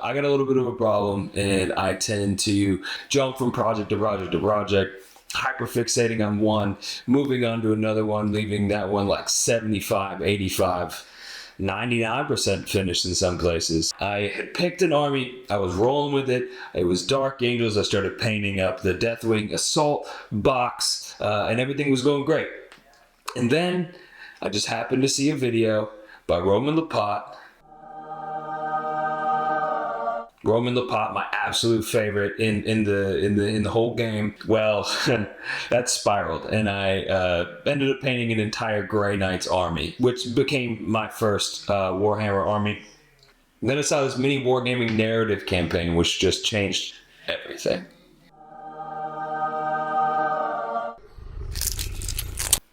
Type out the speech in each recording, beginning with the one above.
I got a little bit of a problem, and I tend to jump from project to project to project, hyperfixating on one, moving on to another one, leaving that one like 75, 85, 99% finished in some places. I had picked an army, I was rolling with it, it was Dark Angels, I started painting up the Deathwing Assault box, and everything was going great. And then I just happened to see a video by Roman Lapat. Roman Lapat, my absolute favorite in the whole game. Well, that spiraled, and I ended up painting an entire Grey Knights army, which became my first Warhammer army. And then I saw this mini wargaming narrative campaign, which just changed everything.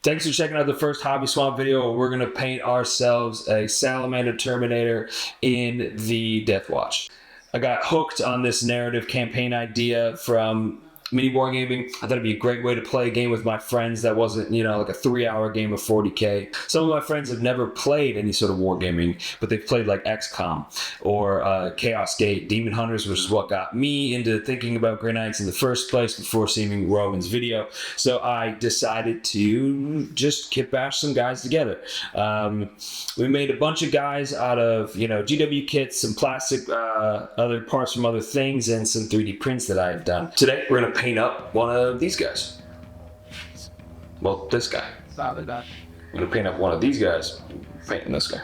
Thanks for checking out the first HobbySwamp video where we're going to paint ourselves a Salamander Terminator in the Deathwatch. I got hooked on this narrative campaign idea from mini wargaming. I thought it'd be a great way to play a game with my friends that wasn't, like a 3-hour game of 40K. Some of my friends have never played any sort of wargaming, but they've played like XCOM or Chaos Gate, Demon Hunters, which is what got me into thinking about Grey Knights in the first place before seeing Roman's video. So I decided to just kit bash some guys together. We made a bunch of guys out of, GW kits, some plastic, other parts from other things, and some 3D prints that I had done. Today, we're going to paint up one of these guys. Well, this guy. I'm going to paint up one of these guys, painting this guy.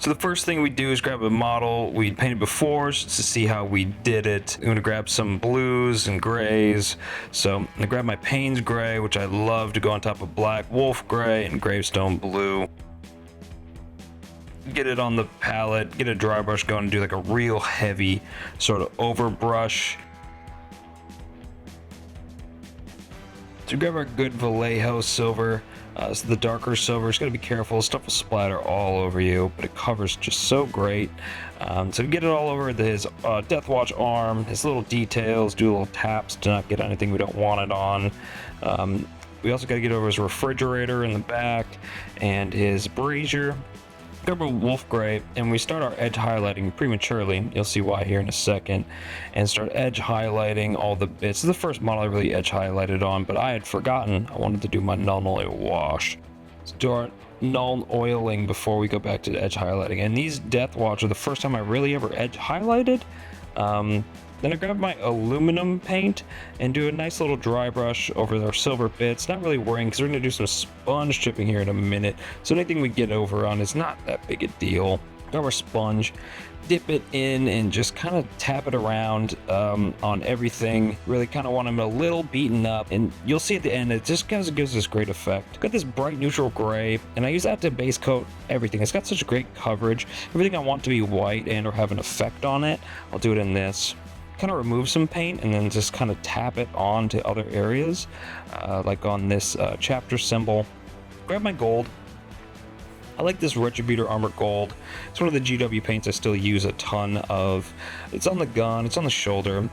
So the first thing we do is grab a model we painted before just to see how we did it. I'm going to grab some blues and grays. So I'm going to grab my Payne's gray, which I love to go on top of black wolf gray and gravestone blue. Get it on the palette, get a dry brush going, and do like a real heavy sort of overbrush. So grab our good Vallejo silver, so the darker silver. Just gotta be careful, stuff will splatter all over you, but it covers just so great. So get it all over his Deathwatch arm, his little details, do little taps to not get anything we don't want it on. We also gotta get over his refrigerator in the back and his brazier. Grab a wolf gray, and we start our edge highlighting prematurely. You'll see why here in a second, and start edge highlighting all the bits. This is the first model I really edge highlighted on, but I had forgotten I wanted to do my null oil wash. Let's do our null oiling before we go back to edge highlighting. And these Deathwatch are the first time I really ever edge highlighted. Then I grab my aluminum paint and do a nice little dry brush over their silver bits. Not really worrying because we're going to do some sponge chipping here in a minute. So anything we get over on is not that big a deal. Grab our sponge, dip it in, and just kind of tap it around on everything. Really kind of want them a little beaten up. And you'll see at the end, it just kind of gives this great effect. Got this bright neutral gray, and I use that to base coat everything. It's got such great coverage. Everything I want to be white and or have an effect on it, I'll do it in this. Kind of remove some paint and then just kind of tap it on to other areas, like on this chapter symbol. Grab my gold. I like this Retributor Armor Gold. It's one of the GW paints I still use a ton of. It's on the gun, it's on the shoulder.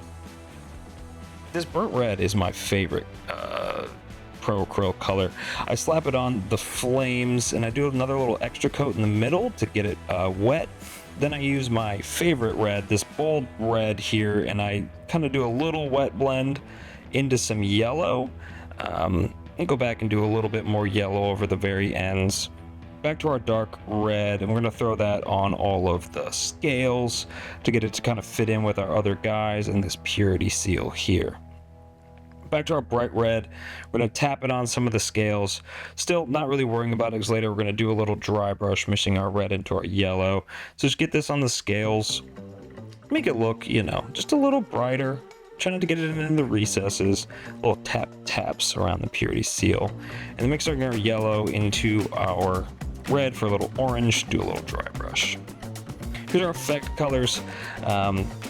This burnt red is my favorite Pro Acrylic color. I slap it on the flames and I do another little extra coat in the middle to get it wet. Then I use my favorite red, this bold red here, and I kind of do a little wet blend into some yellow. And go back and do a little bit more yellow over the very ends. Back to our dark red, and we're going to throw that on all of the scales to get it to kind of fit in with our other guys and this purity seal here. Back to our bright red, we're going to tap it on some of the scales. Still not really worrying about it because later we're going to do a little dry brush mixing our red into our yellow. So just get this on the scales, make it look, just a little brighter. Try not to get it in the recesses. Little taps around the purity seal. And then mix our yellow into our red for a little orange, do a little dry brush. Here's our effect colors,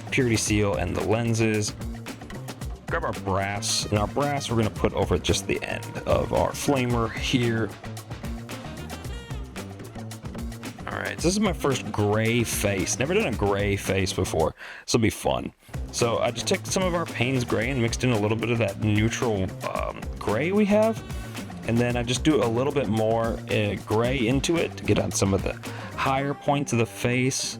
purity seal and the lenses. Grab our brass, and our brass we're going to put over just the end of our flamer here. Alright, so this is my first gray face. Never done a gray face before. This will be fun. So I just took some of our Payne's gray and mixed in a little bit of that neutral gray we have. And then I just do a little bit more gray into it to get on some of the higher points of the face.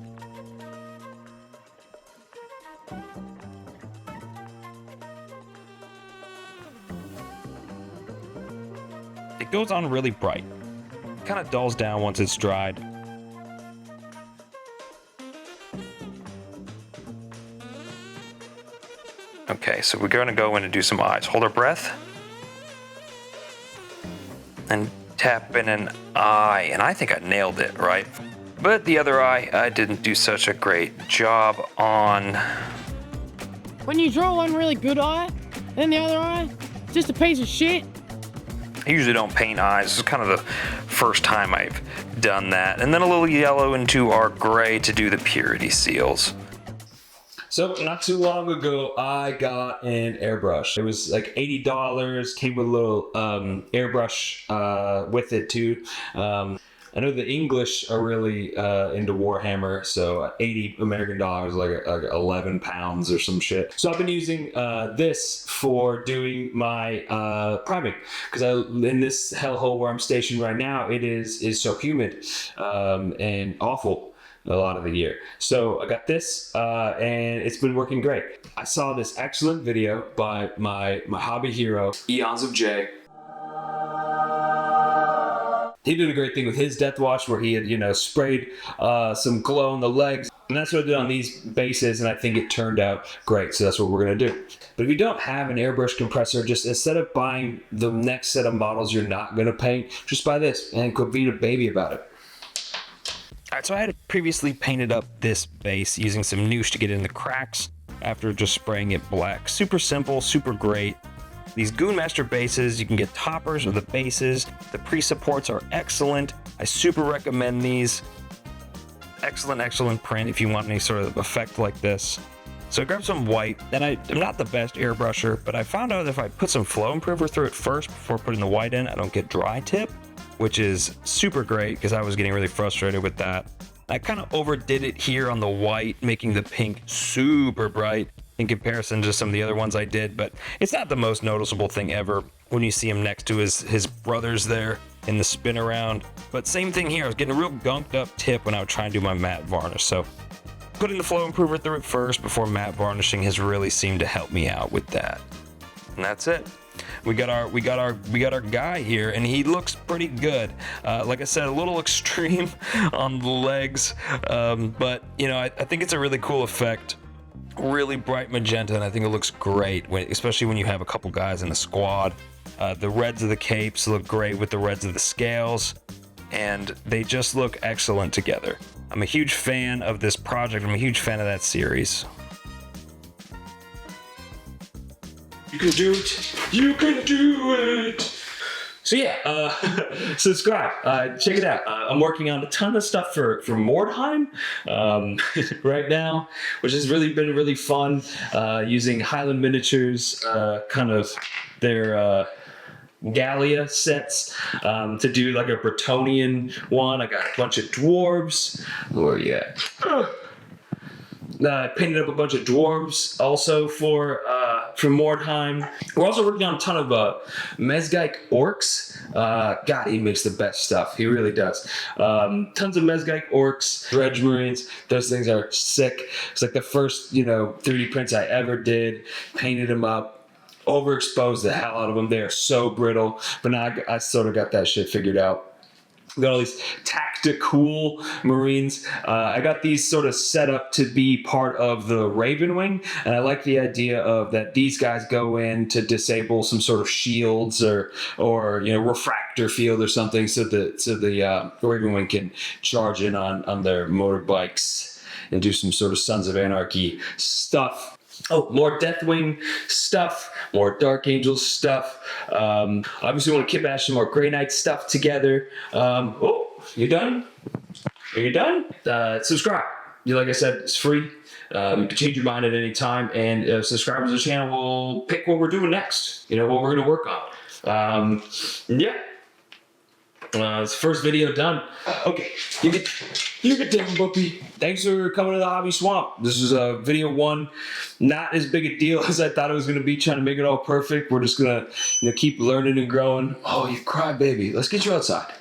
It goes on really bright. Kind of dulls down once it's dried. Okay, so we're gonna go in and do some eyes. Hold our breath. And tap in an eye, and I think I nailed it, right? But the other eye, I didn't do such a great job on. When you draw one really good eye, and the other eye, just a piece of shit. I usually don't paint eyes. This is kind of the first time I've done that. And then a little yellow into our gray to do the purity seals. So not too long ago, I got an airbrush. It was like $80, came with a little airbrush with it too. I know the English are really into Warhammer, so 80 American dollars, like 11 pounds or some shit. So I've been using this for doing my priming, because in this hellhole where I'm stationed right now, it is so humid and awful a lot of the year. So I got this and it's been working great. I saw this excellent video by my hobby hero, Eons of J. He did a great thing with his Deathwatch where he had, you know, sprayed some glow on the legs. And that's what I did on these bases, and I think it turned out great, so that's what we're gonna do. But if you don't have an airbrush compressor, just instead of buying the next set of models you're not gonna paint, just buy this and quit being a baby about it. Alright, so I had previously painted up this base using some Noosh to get in the cracks after just spraying it black. Super simple, super great. These Goonmaster bases, you can get toppers or the bases. The pre-supports are excellent. I super recommend these. Excellent, excellent print if you want any sort of effect like this. So I grabbed some white, and I'm not the best airbrusher, but I found out if I put some flow improver through it first before putting the white in, I don't get dry tip, which is super great because I was getting really frustrated with that. I kind of overdid it here on the white, making the pink super bright in comparison to some of the other ones I did, but it's not the most noticeable thing ever when you see him next to his brothers there in the spin around. But same thing here, I was getting a real gunked up tip when I would try and do my matte varnish. So putting the flow improver through it first before matte varnishing has really seemed to help me out with that. And that's it. We got our guy here, and he looks pretty good. Like I said, a little extreme on the legs, but you know, I think it's a really cool effect. Really bright magenta, and I think it looks great, especially when you have a couple guys in a squad. The reds of the capes look great with the reds of the scales, and they just look excellent together. I'm a huge fan of this project. I'm a huge fan of that series. You can do it. You can do it. So yeah, subscribe, check it out. I'm working on a ton of stuff for Mordheim right now, which has really been really fun, using Highland Miniatures, kind of their Gallia sets, to do like a Bretonian one. I got a bunch of dwarves. Where are you at? Painted up a bunch of dwarves also for Mordheim. We're also working on a ton of Mezgite orcs. God, he makes the best stuff. He really does. Tons of Mezgite orcs, Dredge Marines. Those things are sick. It's like the first, 3D prints I ever did. Painted them up. Overexposed the hell out of them. They are so brittle. But now I sort of got that shit figured out. We got all these tactical Marines. I got these sort of set up to be part of the Raven Wing, and I like the idea of that these guys go in to disable some sort of shields or refractor field or something, so the Raven Wing can charge in on their motorbikes and do some sort of Sons of Anarchy stuff. Oh, more Deathwing stuff, more Dark Angels stuff. Obviously, want to kibash some more Grey Knight stuff together. Oh, you done? Are you done? Subscribe. Like I said, it's free. You can change your mind at any time, and subscribers to the channel will pick what we're doing next. What we're going to work on. Yeah. It's the first video done. Okay, you can take it, Buppy. Thanks for coming to the HobbySwamp. This is video one. Not as big a deal as I thought it was going to be, trying to make it all perfect. We're just going to keep learning and growing. Oh, you cry, baby. Let's get you outside.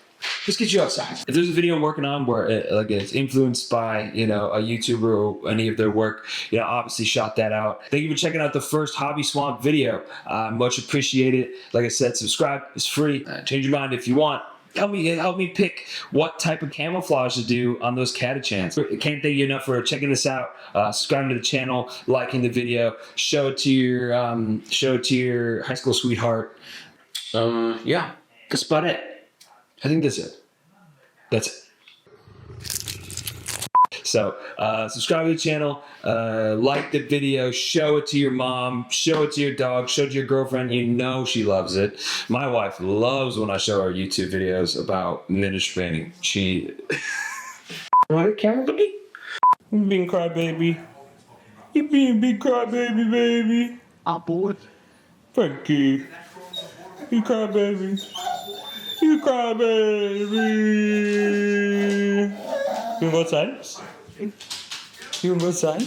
let's get you outside. If there's a video I'm working on where it's influenced by, a YouTuber or any of their work, obviously shot that out. Thank you for checking out the first HobbySwamp video. Much appreciated. Like I said, subscribe. It's free. Change your mind if you want. Help me pick what type of camouflage to do on those catachans. Can't thank you enough for checking this out. Subscribing to the channel, liking the video, show it to your high school sweetheart. Yeah, that's about it. I think that's it. That's it. So, subscribe to the channel, like the video, show it to your mom, show it to your dog, show it to your girlfriend. You know she loves it. My wife loves when I show her YouTube videos about ninja training. She... Right, camera baby? You being crybaby. You being a big crybaby, baby. I'm bored. Thank you. You crybaby. You crybaby. You wanna go outside? You wanna go outside?